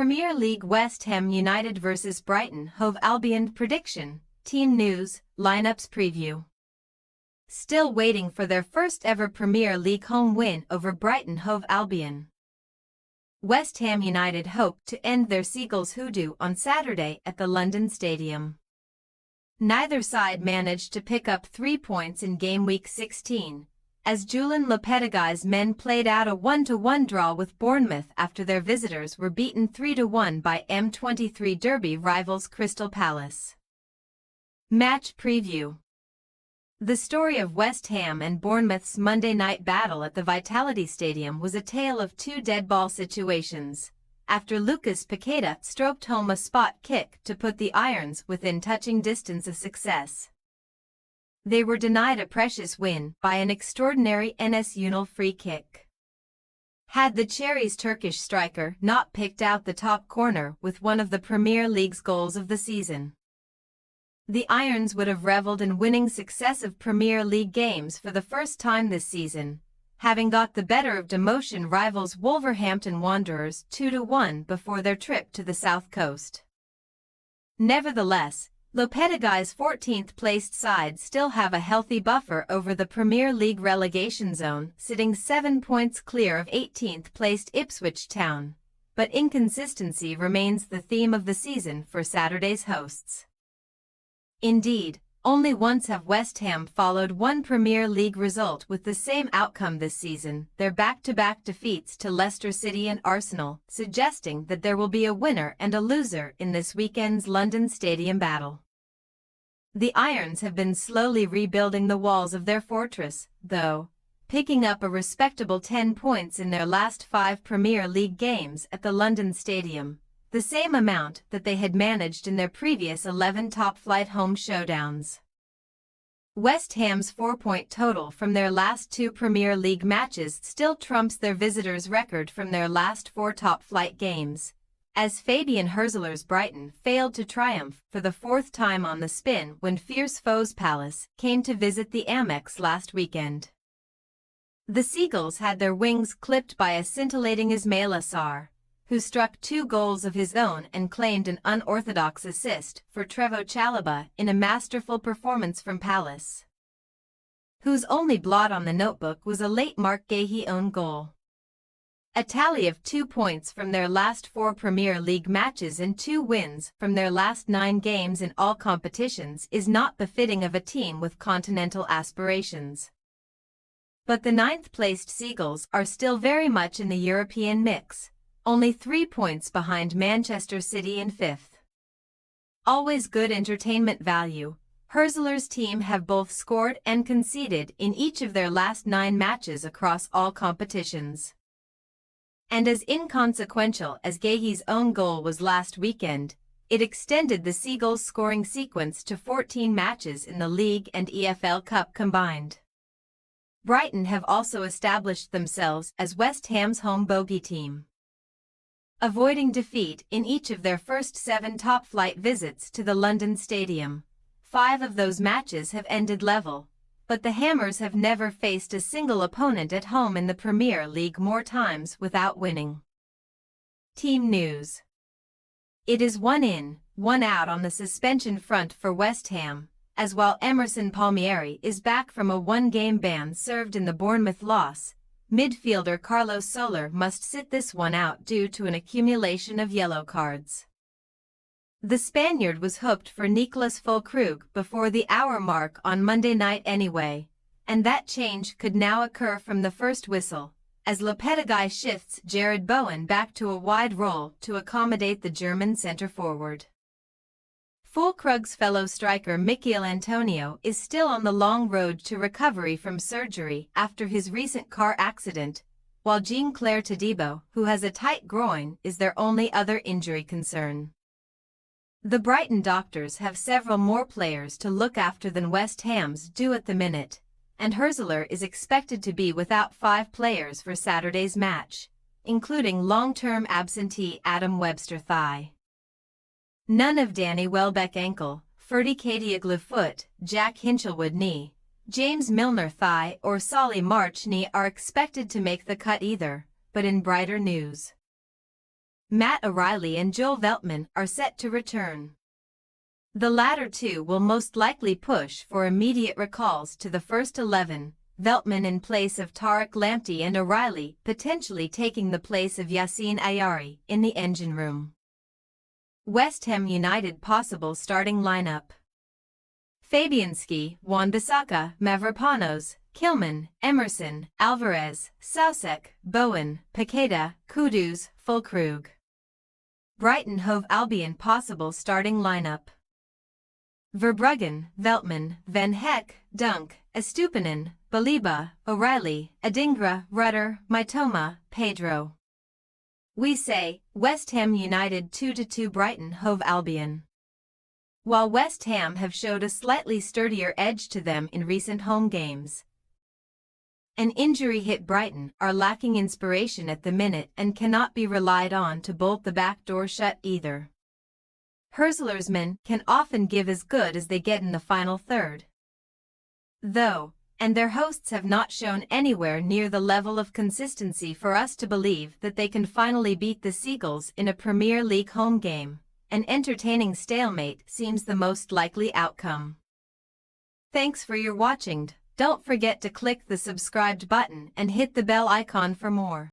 Premier League West Ham United vs Brighton Hove Albion prediction, team news, lineups preview. Still waiting for their first ever Premier League home win over Brighton Hove Albion. West Ham United hope to end their Seagulls hoodoo on Saturday at the London Stadium. Neither side managed to pick up 3 points in game week 16, as Julen Lopeteguy's men played out a 1-1 draw with Bournemouth after their visitors were beaten 3-1 by M23 Derby rivals Crystal Palace. Match preview. The story of West Ham and Bournemouth's Monday night battle at the Vitality Stadium was a tale of two dead ball situations, after Lucas Paqueta stroked home a spot kick to put the Irons within touching distance of success. They were denied a precious win by an extraordinary Enes Ünal free kick. Had the Cherries' Turkish striker not picked out the top corner with one of the Premier League's goals of the season, the Irons would have revelled in winning successive Premier League games for the first time this season, having got the better of demotion rivals Wolverhampton Wanderers 2-1 before their trip to the South Coast. Nevertheless, Lopeteguy's 14th-placed side still have a healthy buffer over the Premier League relegation zone, sitting 7 points clear of 18th-placed Ipswich Town, but inconsistency remains the theme of the season for Saturday's hosts. Indeed, only once have West Ham followed one Premier League result with the same outcome this season, their back-to-back defeats to Leicester City and Arsenal, suggesting that there will be a winner and a loser in this weekend's London Stadium battle. The Irons have been slowly rebuilding the walls of their fortress, though, picking up a respectable 10 points in their last 5 Premier League games at the London Stadium, the same amount that they had managed in their previous 11 top-flight home showdowns. West Ham's 4-point total from their last 2 Premier League matches still trumps their visitors' record from their last 4 top-flight games, as Fabian Hurzeler's Brighton failed to triumph for the 4th time on the spin when fierce foes Palace came to visit the Amex last weekend. The Seagulls had their wings clipped by a scintillating Ismail Assar, who struck 2 goals of his own and claimed an unorthodox assist for Trevoh Chalobah in a masterful performance from Palace, whose only blot on the notebook was a late Marc Guéhi own goal. A tally of 2 points from their last 4 Premier League matches and 2 wins from their last 9 games in all competitions is not befitting of a team with continental aspirations. But the 9th-placed Seagulls are still very much in the European mix, only 3 points behind Manchester City in 5th. Always good entertainment value, Hurzeler's team have both scored and conceded in each of their last 9 matches across all competitions. And as inconsequential as Guéhi's own goal was last weekend, it extended the Seagulls' scoring sequence to 14 matches in the League and EFL Cup combined. Brighton have also established themselves as West Ham's home bogey team, avoiding defeat in each of their first 7 top-flight visits to the London Stadium. 5 of those matches have ended level, but the Hammers have never faced a single opponent at home in the Premier League more times without winning. Team news. It is 1 in, 1 out on the suspension front for West Ham, as while Emerson Palmieri is back from a 1-game ban served in the Bournemouth loss, midfielder Carlos Soler must sit this one out due to an accumulation of yellow cards. The Spaniard was hooked for Niklas Füllkrug before the hour mark on Monday night anyway, and that change could now occur from the first whistle, as Lopetegui shifts Jared Bowen back to a wide role to accommodate the German centre-forward. Füllkrug's fellow striker Michail Antonio is still on the long road to recovery from surgery after his recent car accident, while Jean-Claire Todibo, who has a tight groin, is their only other injury concern. The Brighton doctors have several more players to look after than West Ham's do at the minute, and Hurzeler is expected to be without 5 players for Saturday's match, including long-term absentee Adam Webster thigh. None of Danny Welbeck ankle, Ferdy Kadioglu foot, Jack Hinchelwood knee, James Milner thigh or Solly March knee are expected to make the cut either, but in brighter news. Matt O'Reilly and Joel Veltman are set to return. The latter two will most likely push for immediate recalls to the first 11, Veltman in place of Tariq Lamptey and O'Reilly potentially taking the place of Yassine Ayari in the engine room. West Ham United possible starting lineup: Fabianski, Wan-Bissaka, Mavropanos, Kilman, Emerson, Alvarez, Soucek, Bowen, Paqueta, Kudus, Fulkrug. Brighton Hove Albion possible starting lineup: Verbruggen, Veltman, Van Heck, Dunk, Estupinan, Baliba, O'Reilly, Adingra, Rutter, Mitoma, Pedro. We say, West Ham United 2-2 Brighton Hove Albion. While West Ham have showed a slightly sturdier edge to them in recent home games, an injury-hit Brighton are lacking inspiration at the minute and cannot be relied on to bolt the back door shut either. Hurzeler's men can often give as good as they get in the final third, though, and their hosts have not shown anywhere near the level of consistency for us to believe that they can finally beat the Seagulls in a Premier League home game. An entertaining stalemate seems the most likely outcome. Thanks for your watching. Don't forget to click the subscribed button and hit the bell icon for more.